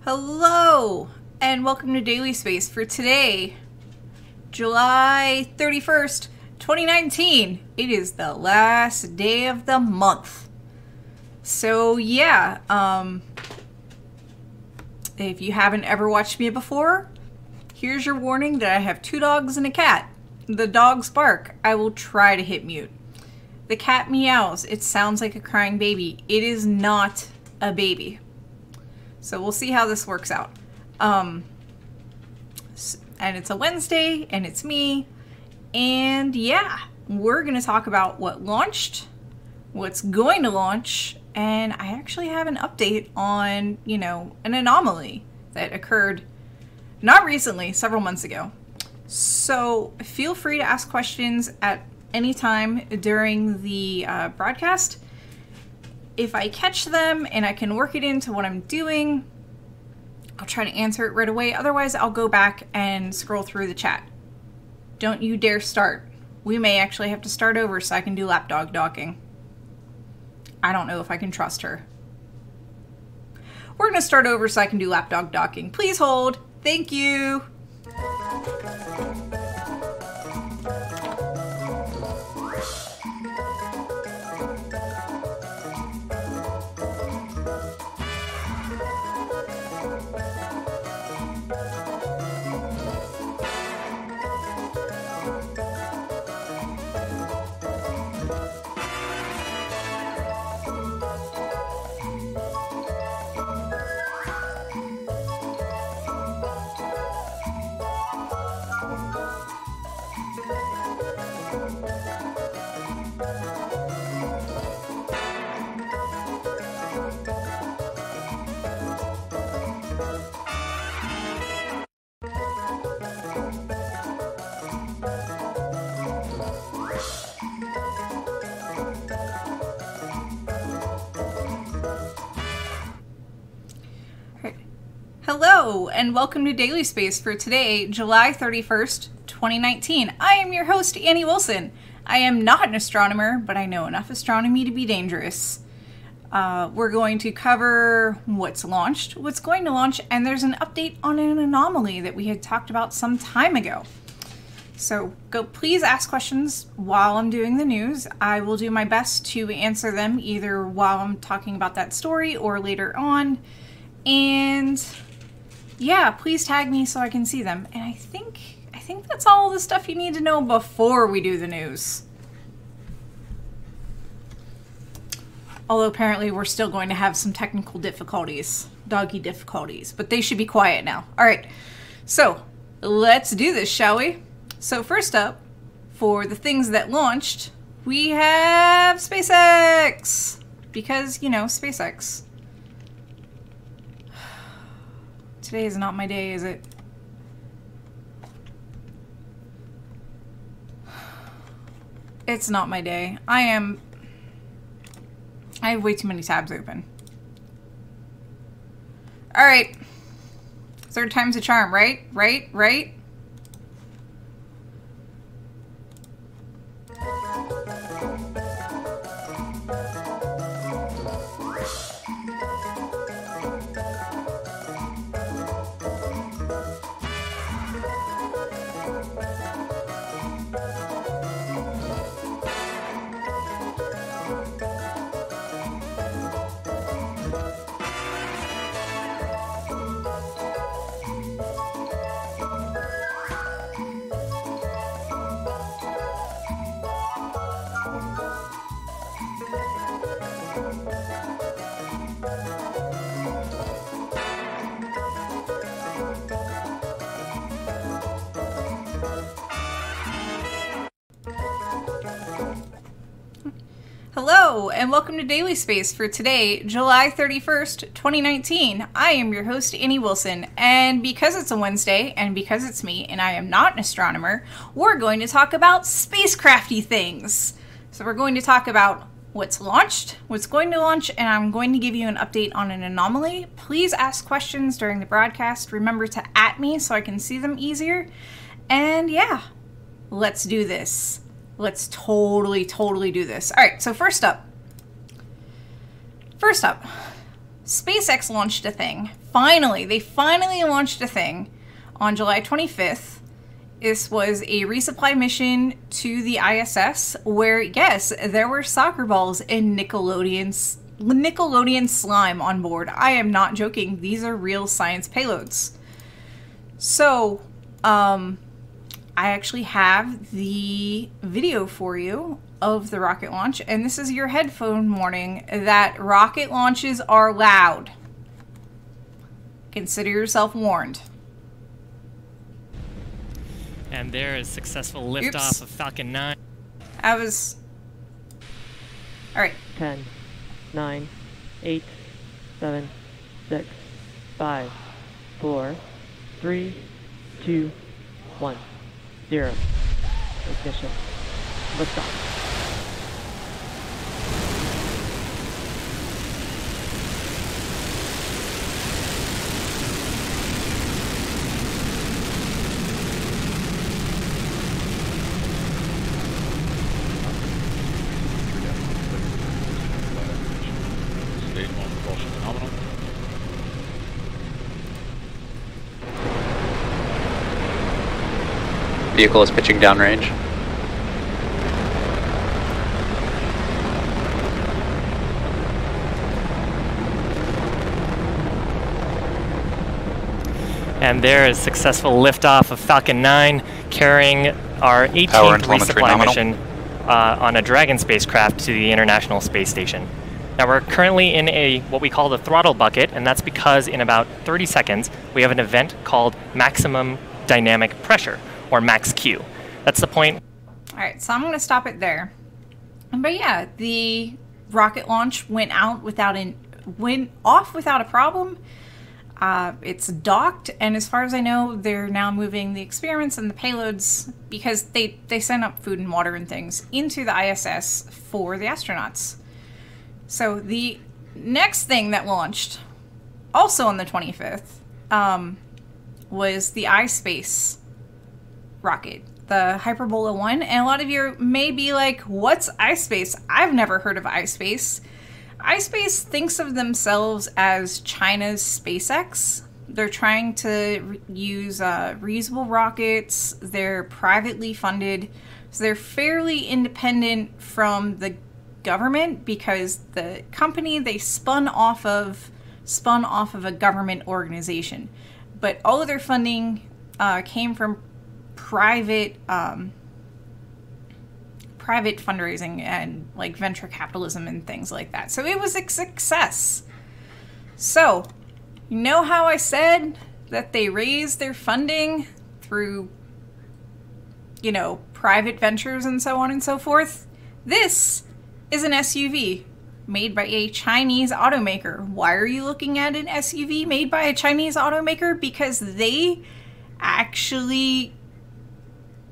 Hello, and welcome to Daily Space for today, July 31st, 2019. It is the last day of the month. So yeah, if you haven't ever watched me before, here's your warning that I have 2 dogs and a cat. The dogs bark. I will try to hit mute. The cat meows. It sounds like a crying baby. It is not a baby. So we'll see how this works out. And it's a Wednesday, and it's me. And yeah, we're going to talk about what launched, what's going to launch, and I actually have an update on, an anomaly that occurred not recently, several months ago. So feel free to ask questions at any time during the broadcast. If I catch them and I can work it into what I'm doing, I'll try to answer it right away. Otherwise, I'll go back and scroll through the chat. Don't you dare start. We may actually have to start over so I can do lapdog docking. I don't know if I can trust her. We're going to start over so I can do lapdog docking. Please hold. Thank you. Hello, and welcome to Daily Space for today, July 31st, 2019. I am your host, Annie Wilson. I am not an astronomer, but I know enough astronomy to be dangerous. We're going to cover what's launched, what's going to launch, and there's an update on an anomaly that we had talked about some time ago. So please ask questions while I'm doing the news. I will do my best to answer them either while I'm talking about that story or later on. And yeah, please tag me so I can see them. And I think that's all the stuff you need to know before we do the news. Although apparently we're still going to have some technical difficulties, doggy difficulties, but they should be quiet now. All right, so let's do this, shall we? So first up, for the things that launched, we have SpaceX, because, SpaceX. Today is not my day, is it? It's not my day. I have way too many tabs open. Alright. 3rd time's a charm, right? Right? Hello, and welcome to Daily Space for today, July 31st, 2019. I am your host, Annie Wilson, and because it's a Wednesday, and because it's me, and I am not an astronomer, we're going to talk about spacecrafty things. So we're going to talk about what's launched, what's going to launch, and I'm going to give you an update on an anomaly. Please ask questions during the broadcast. Remember to @ me so I can see them easier. And yeah, let's do this. Let's totally do this. All right, so first up, SpaceX launched a thing. Finally, they finally launched a thing on July 25th. This was a resupply mission to the ISS where, yes, there were soccer balls and Nickelodeon slime on board. I am not joking. These are real science payloads. So, I actually have the video for you of the rocket launch, and this is your headphone warning that rocket launches are loud. Consider yourself warned. And there is successful liftoff of Falcon 9. I was... Alright. 10, 9, 8, 7, 6, 5, 4, 3, 2, 1, 0. Ignition. Liftoff. Vehicle is pitching downrange. And there is successful liftoff of Falcon 9 carrying our 18th resupply mission on a Dragon spacecraft to the International Space Station. Now we're currently in what we call the throttle bucket, and that's because in about 30 seconds we have an event called maximum dynamic pressure, or max Q. That's the point. Alright, so I'm going to stop it there. But yeah, the rocket launch went off without a problem. It's docked, and as far as I know, they're now moving the experiments and the payloads, because they send up food and water and things, into the ISS for the astronauts. So the next thing that launched, also on the 25th, was the iSpace rocket, the Hyperbola 1, and a lot of you may be like, what's iSpace? I've never heard of iSpace. iSpace thinks of themselves as China's SpaceX. They're trying to use reusable rockets. They're privately funded, so they're fairly independent from the government, because the company they spun off of a government organization, but all of their funding came from private fundraising and like venture capitalism and things like that. So it was a success. So, you know how I said that they raised their funding through, you know, private ventures and so on and so forth? This is an SUV made by a Chinese automaker. Why are you looking at an SUV made by a Chinese automaker? Because they actually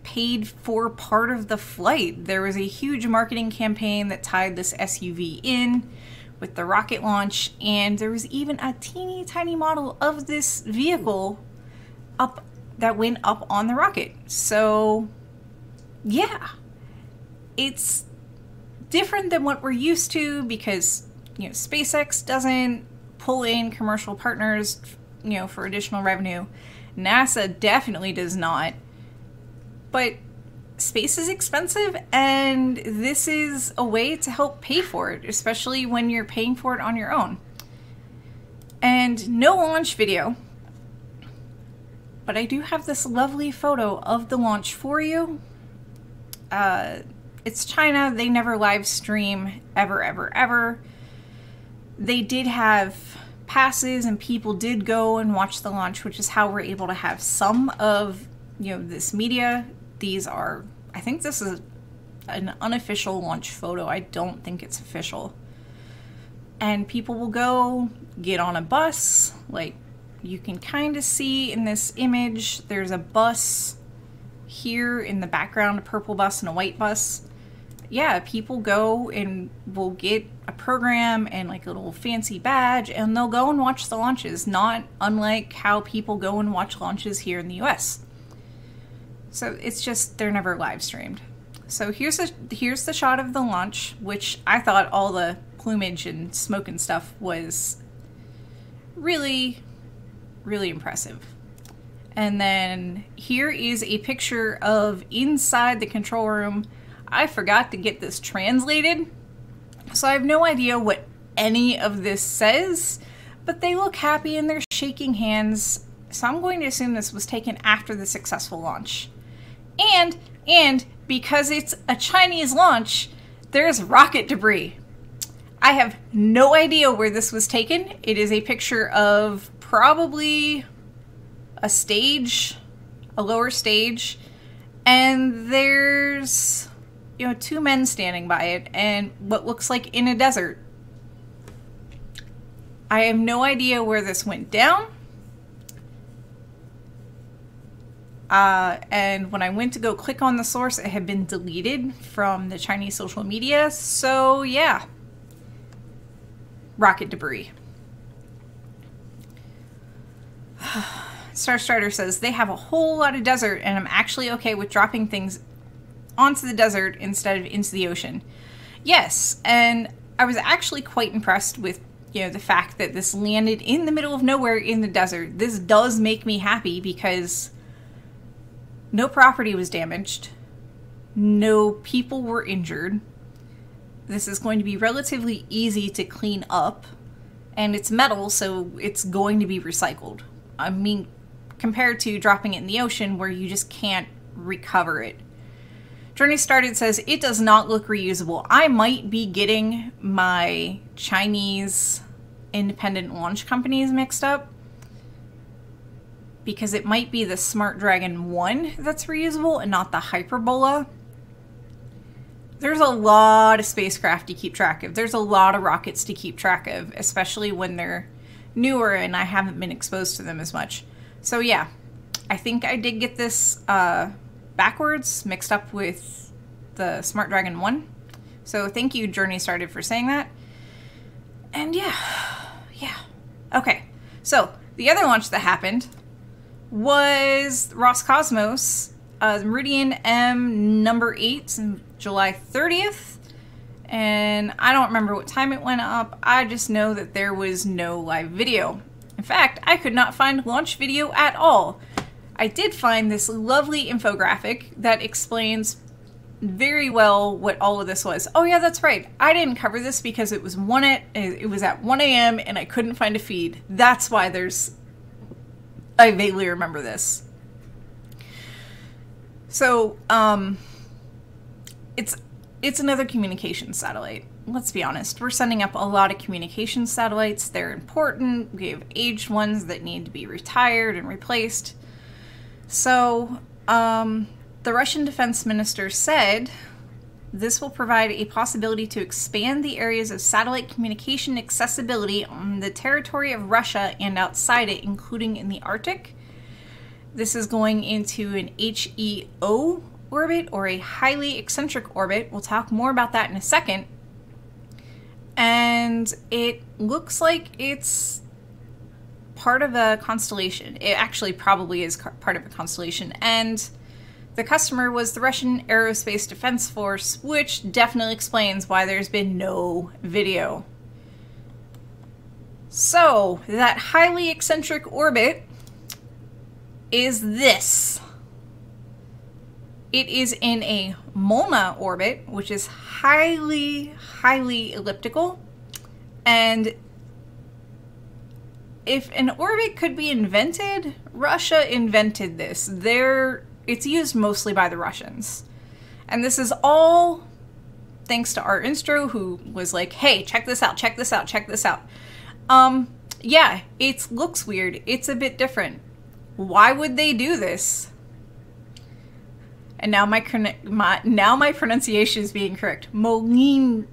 paid for part of the flight. There was a huge marketing campaign that tied this SUV in with the rocket launch, and there was even a teeny tiny model of this vehicle that went up on the rocket. So yeah, it's different than what we're used to, because, you know, SpaceX doesn't pull in commercial partners, you know, for additional revenue. NASA definitely does not. But space is expensive, and this is a way to help pay for it, especially when you're paying for it on your own. And no launch video, but I do have this lovely photo of the launch for you. It's China. They never live stream ever, ever, ever. They did have passes, and people did go and watch the launch, which is how we're able to have some of, you know, this media. These are, I think this is an unofficial launch photo. I don't think it's official. And people will go get on a bus. Like you can kind of see in this image, there's a bus here in the background, a purple bus and a white bus. Yeah, people go and will get a program and like a little fancy badge, and they'll go and watch the launches, not unlike how people go and watch launches here in the US. So it's just, they're never live streamed. So here's the shot of the launch, which I thought all the plumage and smoke and stuff was really, really impressive. And then here is a picture of inside the control room. I forgot to get this translated, so I have no idea what any of this says, but they look happy and they're shaking hands, so I'm going to assume this was taken after the successful launch. And because it's a Chinese launch, there's rocket debris. I have no idea where this was taken. It is a picture of probably a stage, a lower stage, and there's, you know, 2 men standing by it and what looks like in a desert. I have no idea where this went down. And when I went to go click on the source, it had been deleted from the Chinese social media. So yeah, rocket debris. Starstarter says, they have a whole lot of desert and I'm actually okay with dropping things onto the desert instead of into the ocean. Yes, and I was actually quite impressed with, you know, the fact that this landed in the middle of nowhere in the desert. This does make me happy because no property was damaged. No people were injured. This is going to be relatively easy to clean up. And it's metal, so it's going to be recycled. I mean, compared to dropping it in the ocean where you just can't recover it. Journey Started says, it does not look reusable. I might be getting my Chinese independent launch companies mixed up, because it might be the Smart Dragon 1 that's reusable and not the Hyperbola. There's a lot of spacecraft to keep track of. There's a lot of rockets to keep track of, especially when they're newer and I haven't been exposed to them as much. So yeah, I think I did get this backwards, mixed up with the Smart Dragon 1. So thank you, Journey Started, for saying that. And yeah. Okay, so the other launch that happened was Roscosmos, Meridian-M number 8, on July 30th. And I don't remember what time it went up. I just know that there was no live video. In fact, I could not find launch video at all. I did find this lovely infographic that explains very well what all of this was. Oh yeah, that's right. I didn't cover this because it was at 1 a.m. and I couldn't find a feed. That's why I vaguely remember this. So, it's another communications satellite. Let's be honest. We're sending up a lot of communications satellites. They're important. We have aged ones that need to be retired and replaced. So, the Russian defense minister said this will provide a possibility to expand the areas of satellite communication accessibility on the territory of Russia and outside it, including in the Arctic. This is going into an HEO orbit, or a highly eccentric orbit. We'll talk more about that in a second. And it looks like it's part of a constellation. It actually probably is part of a constellation. And the customer was the Russian Aerospace Defense Force, which definitely explains why there's been no video. So, that highly eccentric orbit is this. It is in a MONA orbit, which is highly, highly elliptical. And if an orbit could be invented, Russia invented this. It's used mostly by the Russians. And this is all thanks to our Instro, who was like, hey, check this out, check this out, check this out. Yeah, it looks weird. It's a bit different. Why would they do this? And now my pronunciation is being correct. Molinia.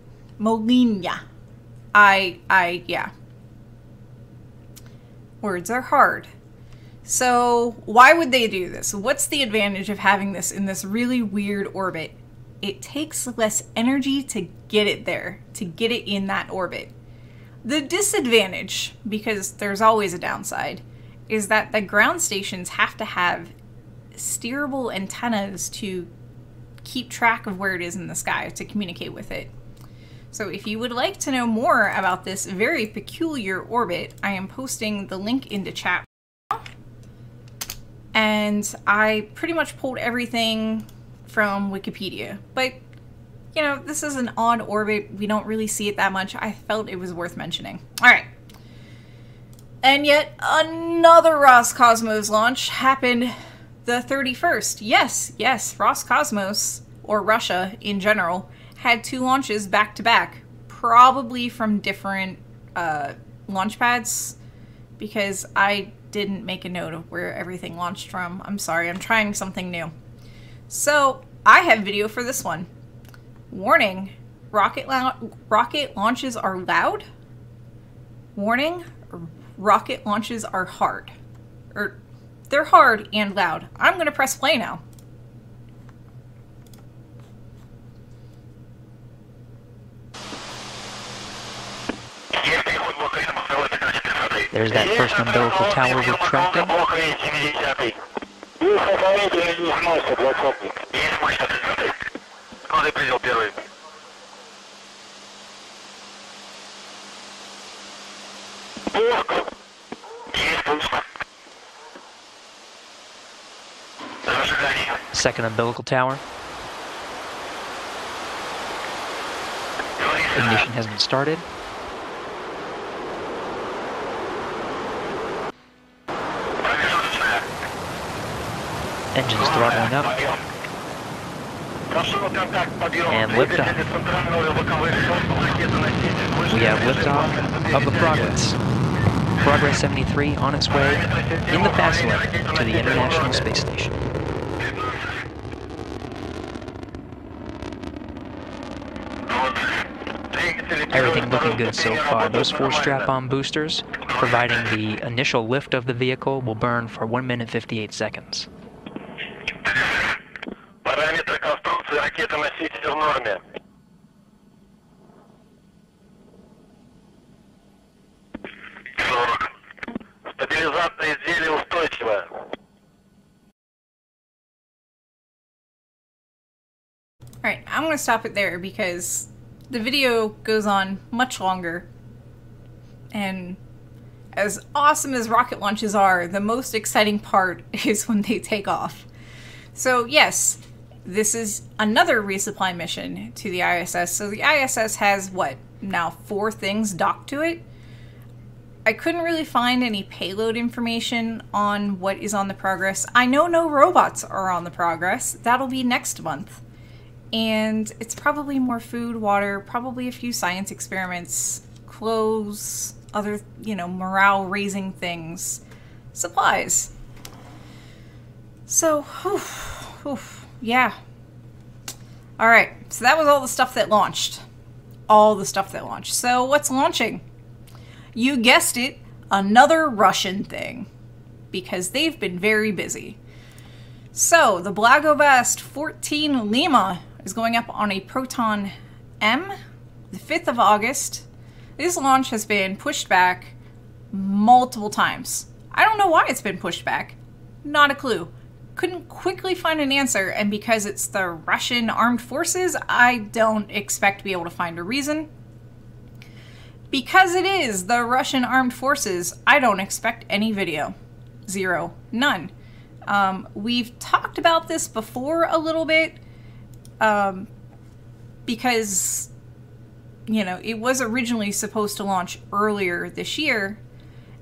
Yeah. Words are hard. So why would they do this? What's the advantage of having this in this really weird orbit? It takes less energy to get it there, to get it in that orbit. The disadvantage, because there's always a downside, is that the ground stations have to have steerable antennas to keep track of where it is in the sky, to communicate with it. So if you would like to know more about this very peculiar orbit, I am posting the link into chat. And I pretty much pulled everything from Wikipedia. But, you know, this is an odd orbit. We don't really see it that much. I felt it was worth mentioning. All right. And yet another Roscosmos launch happened the 31st. Yes, Roscosmos, or Russia in general, had 2 launches back to back, probably from different launch pads, because I didn't make a note of where everything launched from. I'm sorry, I'm trying something new. So I have video for this one. Warning, rocket launches are loud. Warning, rocket launches are hard. They're hard and loud. I'm gonna press play now. There's that first umbilical tower retracting. Second umbilical tower. Ignition has been started. Engines throttling up. And liftoff. We have liftoff of the Progress. Progress 73 on its way in the fast lane to the International Space Station. Everything looking good so far. Those 4 strap-on boosters, providing the initial lift of the vehicle, will burn for 1 minute 58 seconds. Параметры конструкции ракеты-носителя в норме. Стабилизация изделия устойчивая. Alright, I'm going to stop it there because the video goes on much longer. And as awesome as rocket launches are, the most exciting part is when they take off. So yes, this is another resupply mission to the ISS. So the ISS has, what, now 4 things docked to it? I couldn't really find any payload information on what is on the Progress. I know no robots are on the Progress. That'll be next month. And it's probably more food, water, probably a few science experiments, clothes, other, you know, morale-raising things, supplies. So, yeah. Alright, so that was all the stuff that launched. All the stuff that launched. So what's launching? You guessed it, another Russian thing. Because they've been very busy. So, the Blagovast 14 Lima is going up on a Proton-M, the 5th of August. This launch has been pushed back multiple times. I don't know why it's been pushed back. Not a clue. Couldn't quickly find an answer, and because it's the Russian armed forces, I don't expect to be able to find a reason. Because it is the Russian armed forces, I don't expect any video. 0. None. We've talked about this before a little bit, because, you know, it was originally supposed to launch earlier this year,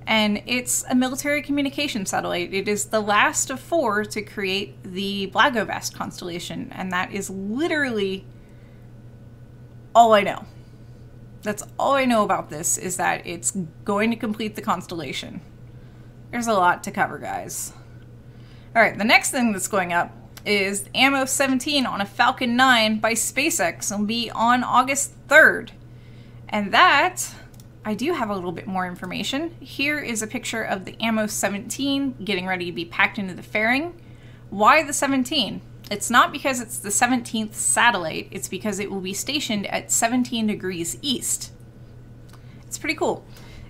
and it's a military communication satellite. It is the last of 4 to create the Blagovast constellation, and that is literally all I know. That's all I know about this, is that it's going to complete the constellation. There's a lot to cover, guys. Alright, the next thing that's going up is Ammo 17 on a Falcon 9 by SpaceX. It'll be on August 3rd. And that, I do have a little bit more information. Here is a picture of the Ammo 17 getting ready to be packed into the fairing. Why the 17? It's not because it's the 17th satellite, it's because it will be stationed at 17 degrees east. It's pretty cool.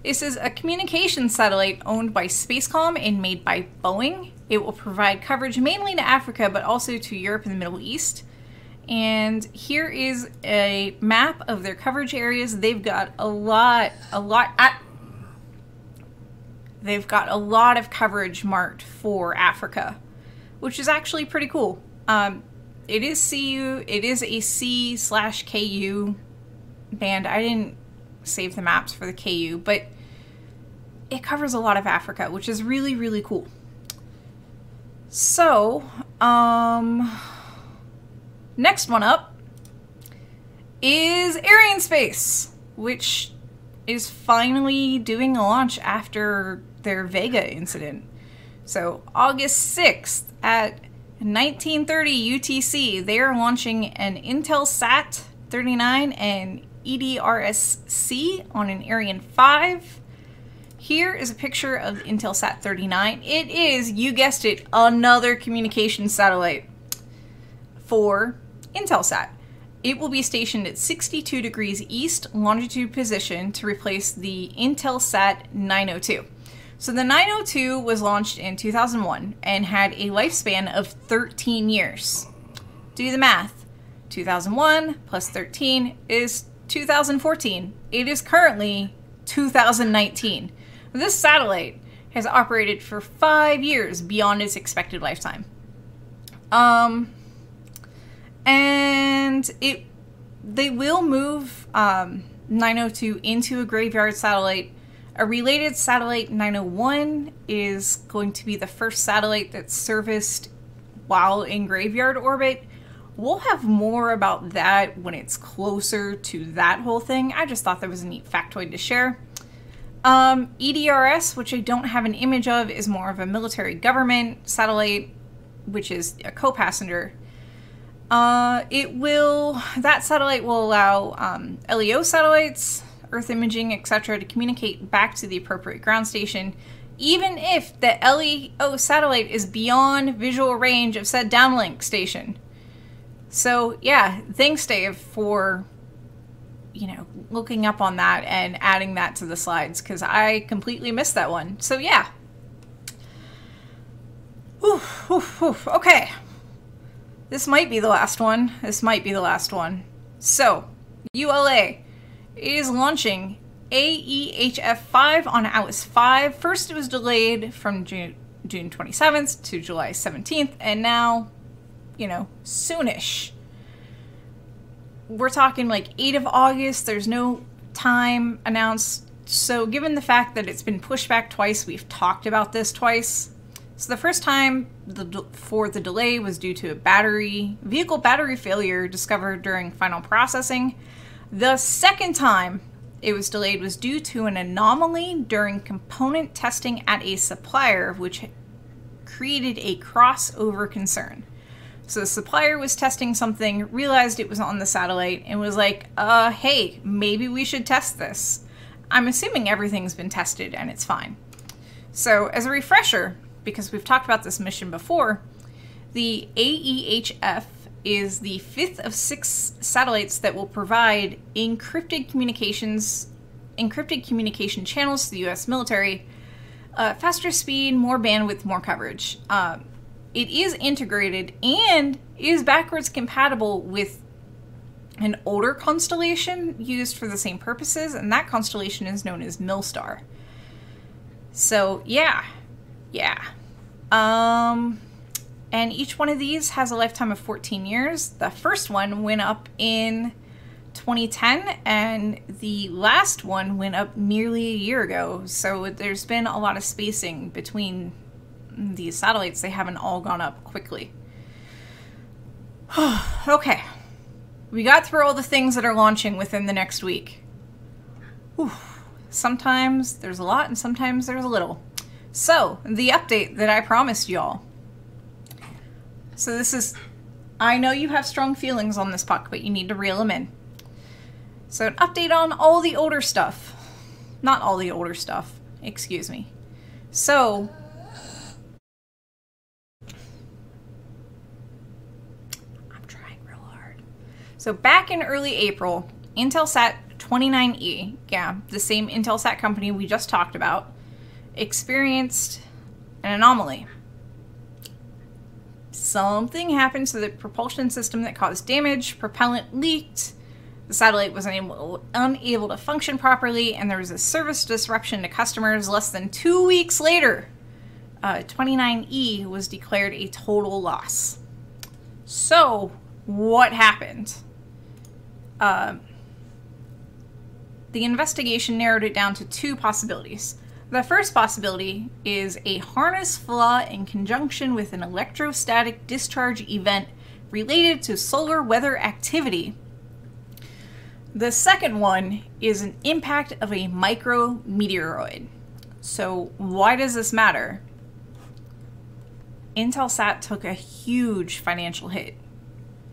This is a communications satellite owned by Spacecom and made by Boeing. It will provide coverage mainly to Africa, but also to Europe and the Middle East. And here is a map of their coverage areas. They've got a lot of coverage marked for Africa, which is actually pretty cool. It is CU, it is a C/KU band. I didn't save the maps for the KU, but it covers a lot of Africa, which is really, really cool. So, next one up is Arianespace, which is finally doing a launch after their Vega incident. So August 6th at 1930 UTC, they are launching an Intelsat 39 and EDRS-C on an Ariane 5. Here is a picture of Intelsat 39. It is, you guessed it, another communication satellite for Intelsat. It will be stationed at 62 degrees east longitude position to replace the Intelsat 902. So the 902 was launched in 2001 and had a lifespan of 13 years. Do the math. 2001 plus 13 is 2014. It is currently 2019. This satellite has operated for 5 years beyond its expected lifetime. And they will move 902 into a graveyard satellite. A related satellite, 901, is going to be the first satellite that's serviced while in graveyard orbit. We'll have more about that when it's closer to that whole thing. I just thought that was a neat factoid to share. EDRS, which I don't have an image of, is more of a military government satellite, which is a co-passenger. That satellite will allow LEO satellites, Earth imaging, etc. to communicate back to the appropriate ground station, even if the LEO satellite is beyond visual range of said downlink station. So yeah, thanks Dave for, looking up on that and adding that to the slides, because I completely missed that one. So yeah. Okay. This might be the last one. So, ULA is launching AEHF-5 on Atlas 5. First it was delayed from June 27th to July 17th, and now, soonish. We're talking like 8 of August. There's no time announced. So given the fact that it's been pushed back twice, we've talked about this twice. So the first time for the delay was due to a vehicle battery failure discovered during final processing. The second time it was delayed was due to an anomaly during component testing at a supplier, which created a crossover concern. So the supplier was testing something, realized it was on the satellite, and was like, hey, maybe we should test this. I'm assuming everything's been tested and it's fine. So as a refresher, because we've talked about this mission before, the AEHF is the 5th of 6 satellites that will provide encrypted communication channels to the US military, faster speed, more bandwidth, more coverage. It is integrated and is backwards compatible with an older constellation used for the same purposes, and that constellation is known as Milstar. So yeah. And each one of these has a lifetime of 14 years. The first one went up in 2010, and the last one went up nearly a year ago. So there's been a lot of spacing between these satellites. They haven't all gone up quickly. Okay. We got through all the things that are launching within the next week. Whew. Sometimes there's a lot and sometimes there's a little. So, the update that I promised y'all. So this is, I know you have strong feelings on this puck, but you need to reel them in. So an update on all the older stuff. Not all the older stuff, excuse me. So, I'm trying real hard. So back in early April, Intelsat 29E, yeah, the same Intelsat company we just talked about, experienced an anomaly. something happened to the propulsion system that caused damage, propellant leaked, the satellite was unable to function properly, and there was a service disruption to customers. Less than 2 weeks later, 29E was declared a total loss. So, what happened? The investigation narrowed it down to 2 possibilities. The first possibility is a harness flaw in conjunction with an electrostatic discharge event related to solar weather activity. The second one is an impact of a micrometeoroid. So why does this matter? Intelsat took a huge financial hit.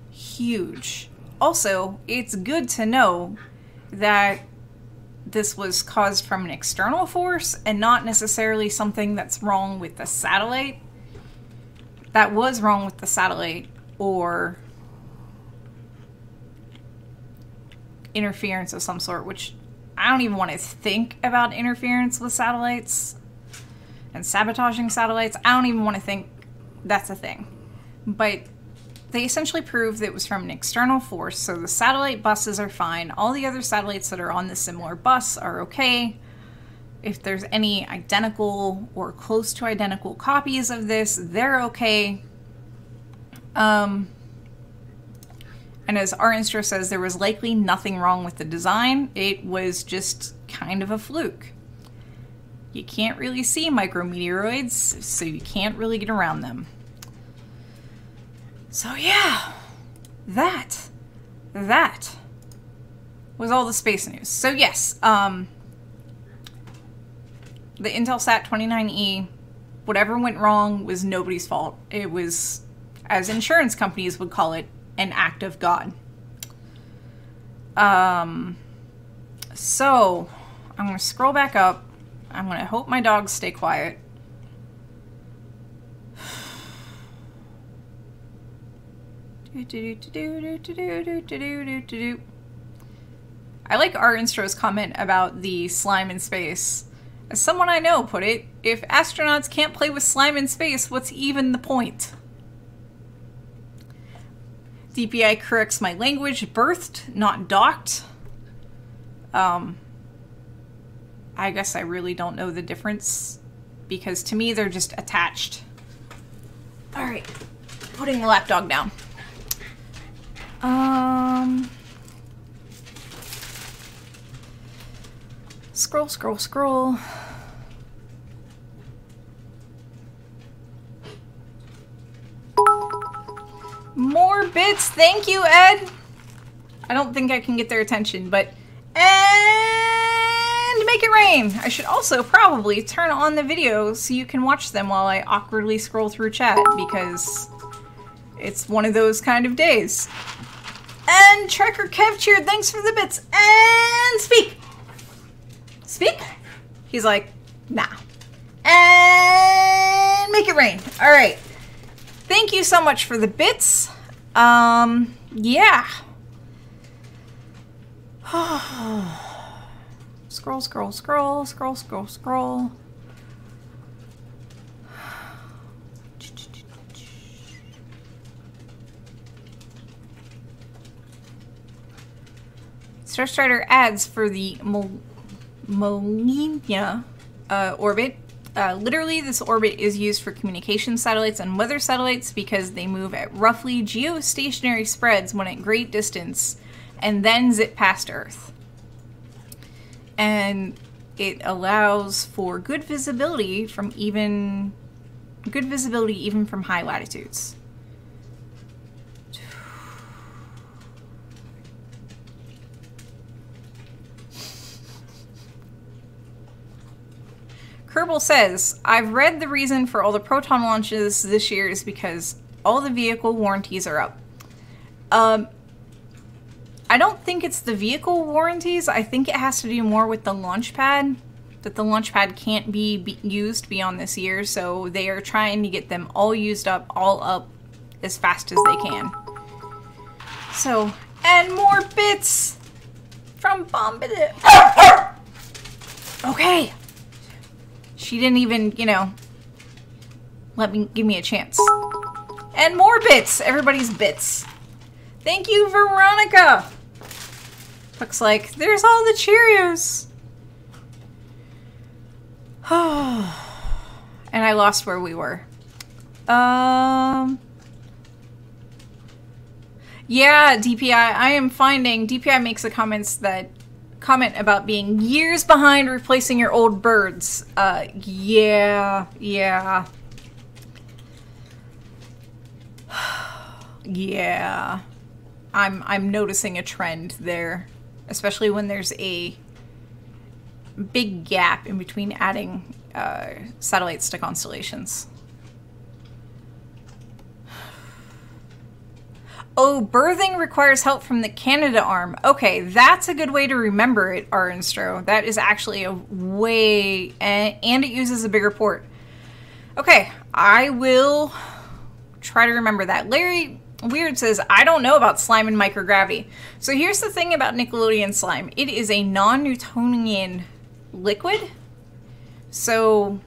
Huge. Also, it's good to know that this was caused from an external force and not necessarily something that's wrong with the satellite. That was wrong with the satellite, or interference of some sort, which I don't even want to think about interference with satellites and sabotaging satellites. I don't even want to think that's a thing. But they essentially proved that it was from an external force, so the satellite buses are fine. All the other satellites that are on the similar bus are okay. If there's any identical or close to identical copies of this, they're okay. And as our instro says, there was likely nothing wrong with the design. It was just kind of a fluke. You can't really see micrometeoroids, so you can't really get around them. So yeah, that was all the space news. So yes, the Intelsat 29E, whatever went wrong was nobody's fault. It was, as insurance companies would call it, an act of God. So I'm going to scroll back up. I'm going to hope my dogs stay quiet. I like our instro's comment about the slime in space. As someone I know put it, if astronauts can't play with slime in space, what's even the point? DPI corrects my language, birthed, not docked. I guess I really don't know the difference, because to me they're just attached. Alright, putting the lapdog down. Scroll. More bits, thank you, Ed. I don't think I can get their attention, but and make it rain. I should also probably turn on the video so you can watch them while I awkwardly scroll through chat, because it's one of those kind of days. And Trekker Kev cheered, thanks for the bits. And speak. Speak? He's like, nah. And make it rain. All right. Thank you so much for the bits. Yeah. Scroll. Starstrider adds for the Molniya orbit. Literally, this orbit is used for communication satellites and weather satellites because they move at roughly geostationary spreads when at great distance and then zip past Earth. And it allows for good visibility even from high latitudes. Kerbal says, I've read the reason for all the Proton launches this year is because all the vehicle warranties are up. I don't think it's the vehicle warranties. I think it has to do more with the launch pad, that the launch pad can't be used beyond this year, so they are trying to get them all used up, all up as fast as they can. So, and more bits from Bombadil. Okay. She didn't even, give me a chance. And more bits. Everybody's bits. Thank you, Veronica. Looks like there's all the Cheerios. And I lost where we were. Yeah, DPI, I am finding, DPI makes a comment about being years behind replacing your old birds. Yeah. Yeah. I'm noticing a trend there, especially when there's a big gap in between adding satellites to constellations. Oh, birthing requires help from the Canada arm. Okay, that's a good way to remember it, Arinstro. That is actually a way, and it uses a bigger port. Okay, I will try to remember that. Larry Weird says, I don't know about slime and microgravity. So here's the thing about Nickelodeon slime. It is a non-Newtonian liquid. So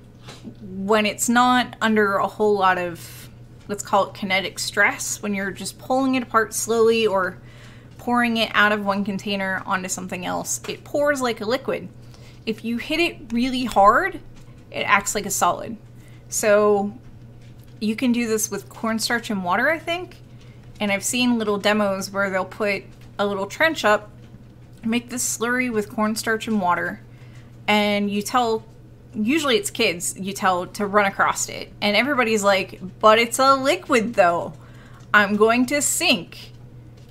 when it's not under a whole lot of, let's call it kinetic stress, when you're just pulling it apart slowly or pouring it out of one container onto something else, it pours like a liquid. If you hit it really hard, it acts like a solid. So you can do this with cornstarch and water, I think. And I've seen little demos where they'll put a little trench up, make this slurry with cornstarch and water, and you tell, usually it's kids, you tell to run across it. And everybody's like, but it's a liquid though. I'm going to sink.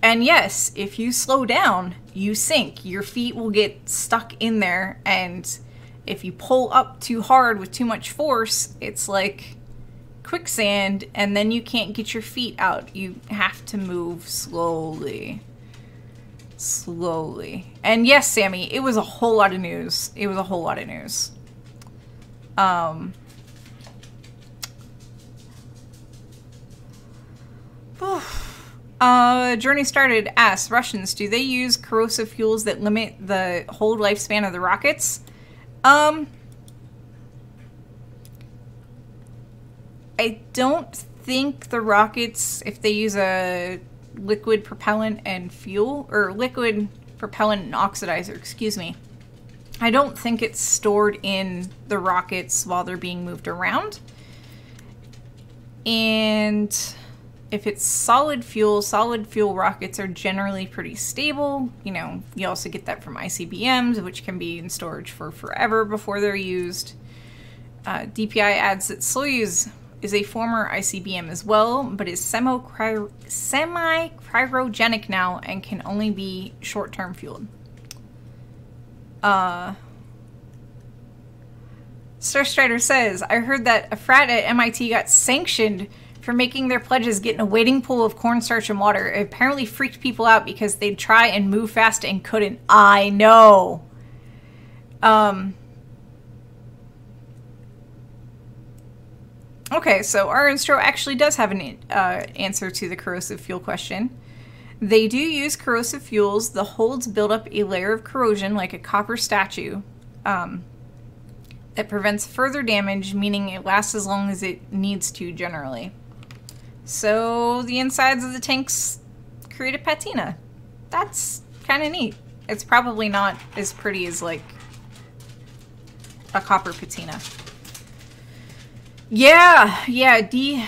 And yes, if you slow down, you sink. Your feet will get stuck in there, and if you pull up too hard with too much force, it's like quicksand, and then you can't get your feet out. You have to move slowly. Slowly. And yes, Sammy, it was a whole lot of news. It was a whole lot of news. Journey Started asks, Russians, do they use corrosive fuels that limit the whole lifespan of the rockets? I don't think the rockets, if they use a liquid propellant and fuel, or liquid propellant and oxidizer, excuse me, I don't think it's stored in the rockets while they're being moved around. And if it's solid fuel rockets are generally pretty stable. You know, you also get that from ICBMs, which can be in storage for forever before they're used. DPI adds that Soyuz is a former ICBM as well, but is semi-cryogenic now and can only be short-term fueled. Starstrider says, I heard that a frat at MIT got sanctioned for making their pledges get in a wading pool of cornstarch and water. It apparently freaked people out because they'd try and move fast and couldn't. I know. Okay, so Arinstro actually does have an answer to the corrosive fuel question. They do use corrosive fuels. The holds build up a layer of corrosion like a copper statue that prevents further damage, meaning it lasts as long as it needs to generally. So the insides of the tanks create a patina. That's kind of neat. It's probably not as pretty as like a copper patina. Yeah, DNTO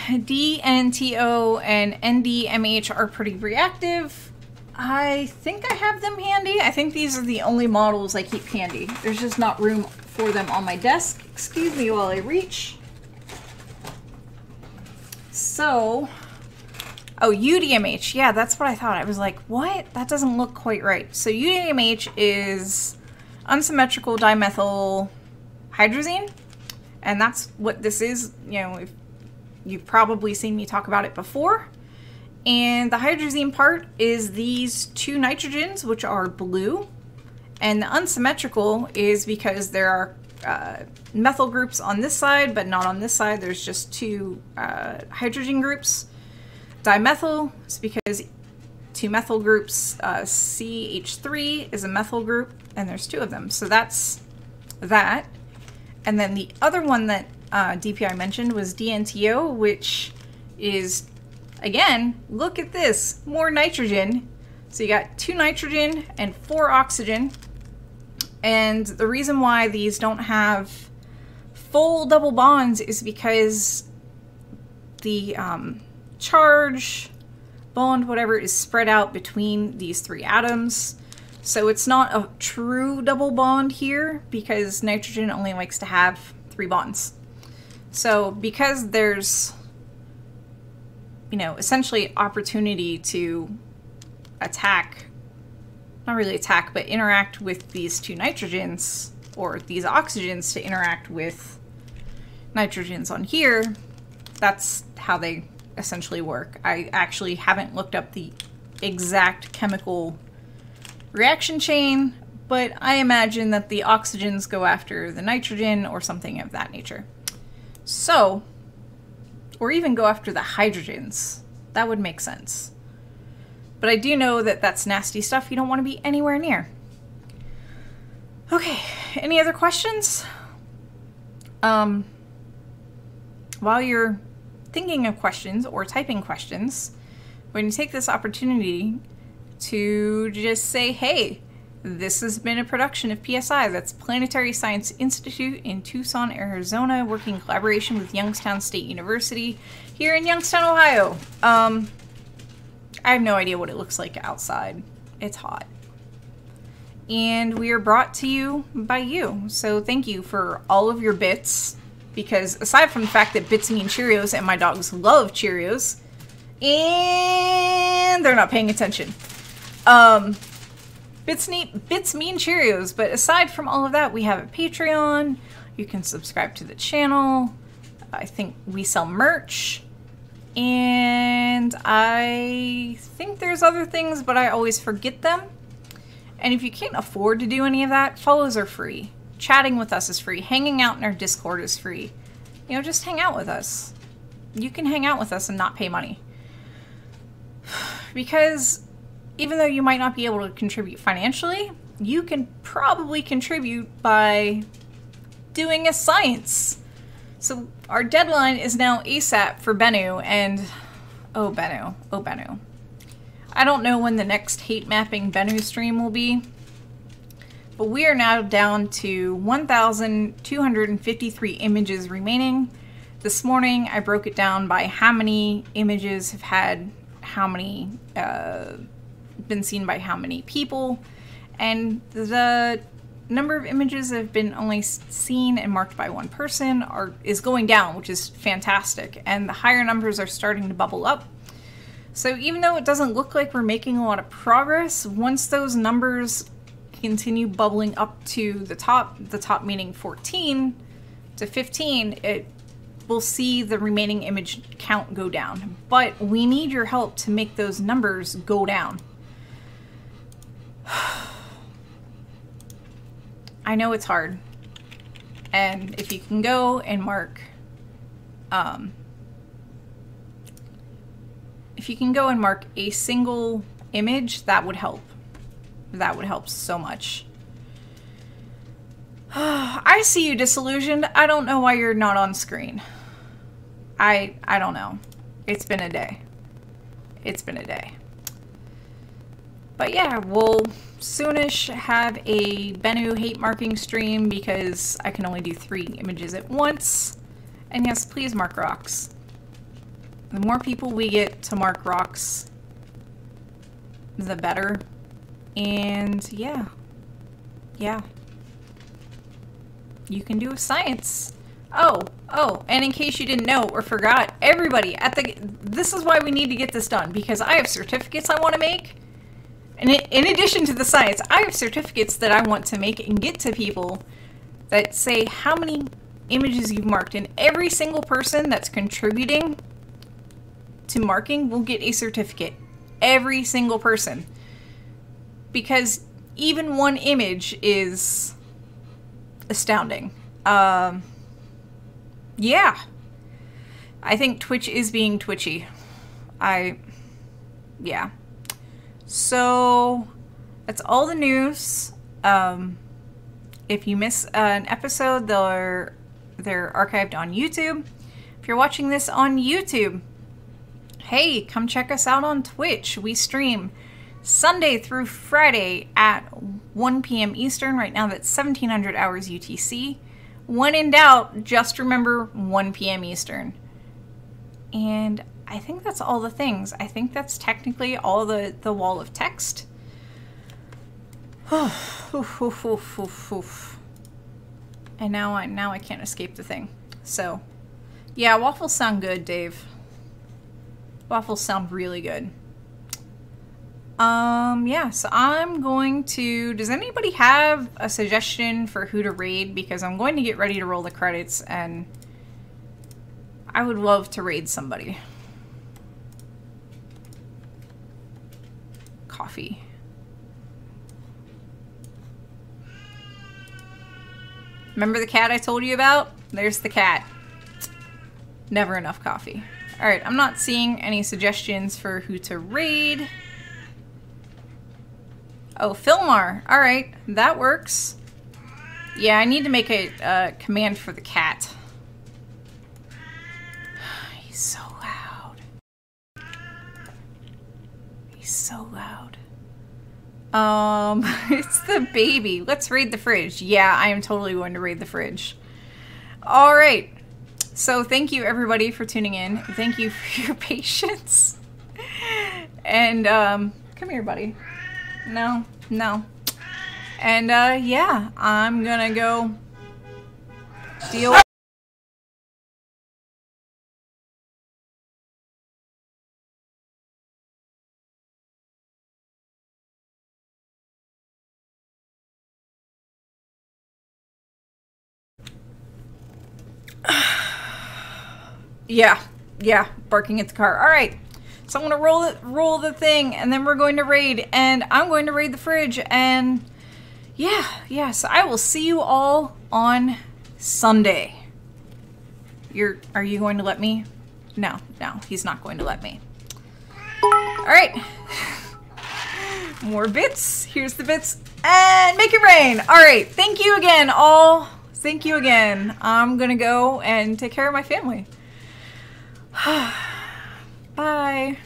and NDMH are pretty reactive. I think I have them handy. I think these are the only models I keep handy. There's just not room for them on my desk. Excuse me while I reach. So, oh, UDMH. Yeah, that's what I thought. I was like, what? That doesn't look quite right. So UDMH is unsymmetrical dimethyl hydrazine. And that's what this is. You know, if you've probably seen me talk about it before. And the hydrazine part is these two nitrogens, which are blue. And the unsymmetrical is because there are methyl groups on this side, but not on this side. There's just two hydrogen groups. Dimethyl is because two methyl groups. CH3 is a methyl group, and there's two of them. So that's that. And then the other one that DPI mentioned was DNTO, which is Again, look at this, more nitrogen. So you got 2 nitrogen and 4 oxygen. And the reason why these don't have full double bonds is because the charge, bond, whatever, is spread out between these 3 atoms. So it's not a true double bond here because nitrogen only likes to have 3 bonds. So because there's, you know, essentially opportunity to attack, not really attack, but interact with these 2 nitrogens, or these oxygens to interact with nitrogens on here, that's how they essentially work. I actually haven't looked up the exact chemical reaction chain, but I imagine that the oxygens go after the nitrogen or something of that nature. So, or even go after the hydrogens. That would make sense. But I do know that that's nasty stuff you don't want to be anywhere near. Okay, any other questions? While you're thinking of questions or typing questions, I'm going to take this opportunity to just say, hey, this has been a production of PSI. That's Planetary Science Institute in Tucson, Arizona, working in collaboration with Youngstown State University here in Youngstown, Ohio. I have no idea what it looks like outside. It's hot. And we are brought to you by you. So thank you for all of your bits, because aside from the fact that bits mean Cheerios and my dogs love Cheerios, and they're not paying attention. Bits mean Cheerios, but aside from all of that, we have a Patreon. You can subscribe to the channel. I think we sell merch. And I think there's other things, but I always forget them. And if you can't afford to do any of that, follows are free. Chatting with us is free. Hanging out in our Discord is free. You know, just hang out with us. You can hang out with us and not pay money. Because even though you might not be able to contribute financially, you can probably contribute by doing a science. So our deadline is now ASAP for Bennu, and oh Bennu, oh Bennu. I don't know when the next hate mapping Bennu stream will be, but we are now down to 1,253 images remaining. This morning I broke it down by how many images have had how many, been seen by how many people, and the number of images that have been only seen and marked by 1 person is going down, which is fantastic, and the higher numbers are starting to bubble up. So even though it doesn't look like we're making a lot of progress, once those numbers continue bubbling up to the top meaning 14 to 15, we'll see the remaining image count go down. But we need your help to make those numbers go down. I know it's hard. And if you can go and mark, if you can go and mark a single image, that would help. That would help so much. I see you, Disillusioned. I don't know why you're not on screen. I don't know. It's been a day. It's been a day. But yeah, we'll soonish have a Bennu hate marking stream because I can only do 3 images at once. And yes, please mark rocks. The more people we get to mark rocks, the better. And yeah. Yeah. You can do science. Oh, and in case you didn't know or forgot, everybody this is why we need to get this done, because I have certificates I want to make. And in addition to the science, I have certificates that I want to make and get to people that say how many images you've marked, and every single person that's contributing to marking will get a certificate. Every single person. Because even 1 image is astounding. Yeah. I think Twitch is being twitchy. Yeah. So, that's all the news. If you miss an episode, they're archived on YouTube. If you're watching this on YouTube, Hey, come check us out on Twitch. We stream Sunday through Friday at 1 p.m. Eastern. Right now that's 1700 hours UTC. When in doubt, just remember 1 p.m. Eastern. And I think that's all the things. I think that's technically all the wall of text. And now I can't escape the thing. So, yeah, waffles sound good, Dave. Waffles sound really good. Yeah, so I'm going to... Does anybody have a suggestion for who to raid? Because I'm going to get ready to roll the credits, and I would love to raid somebody. Coffee. Remember the cat I told you about? There's the cat. Never enough coffee. Alright, I'm not seeing any suggestions for who to raid. Oh, Filmar. Alright, that works. Yeah, I need to make a command for the cat. He's so loud. He's so loud. It's the baby. Let's raid the fridge. Yeah, I am totally going to raid the fridge. Alright. So thank you everybody for tuning in. Thank you for your patience. And, come here, buddy. No, no. And, yeah, I'm gonna go deal with... Yeah, barking at the car. Alright, so I'm gonna roll the thing, and then we're going to raid, and I'm going to raid the fridge, and yeah, so I will see you all on Sunday. Are you going to let me? No, he's not going to let me. Alright. More bits. Here's the bits, and make it rain. Alright, thank you again, all. Thank you again. I'm gonna go and take care of my family. Bye.